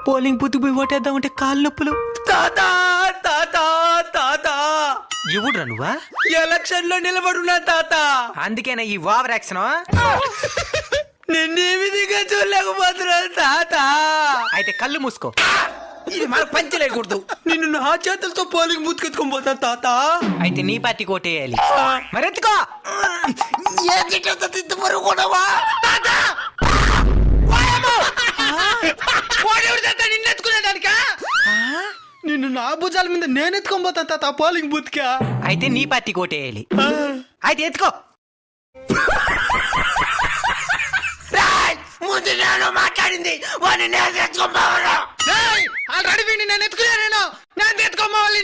Polling booth పోయి ఓటేద్దామంటే కాళ్ళు నొప్పులు. తాత తాత తాత ఎవడురా నువ్వా? ఎలక్షన్ లో నిలబడున్నా తాత. అందుకేనా ఈ ఓవర్ యాక్షన్? నిన్నే విధిగా చూడలేకపోతున్నా తాత. అయితే కళ్ళు మూసుకో. ఇది మన పంచలేకూడదు. నిన్ను నా చేతులతో పోలింగ్ బూత్ ఎత్తుకొని పోతా తాత. అయితే నీ పార్టీ కోటేయాలి. మరెత్తుకో. నిన్నెత్తుకునేదానికా? నిన్ను నా భుజాల మీద నేను ఎత్తుకొని పోతాను తాత పోలింగ్ బూత్ కా. అయితే నీ పార్టీ కోటేయాలి. అయితే ఎత్తుకో. ముందు నేను మాట్లాడింది వాడిని నేను ఎత్తుకోవాలి. ఆల్రెడీ నేను ఎత్తుకున్నాను. నేను ఎత్తుకోవాలి.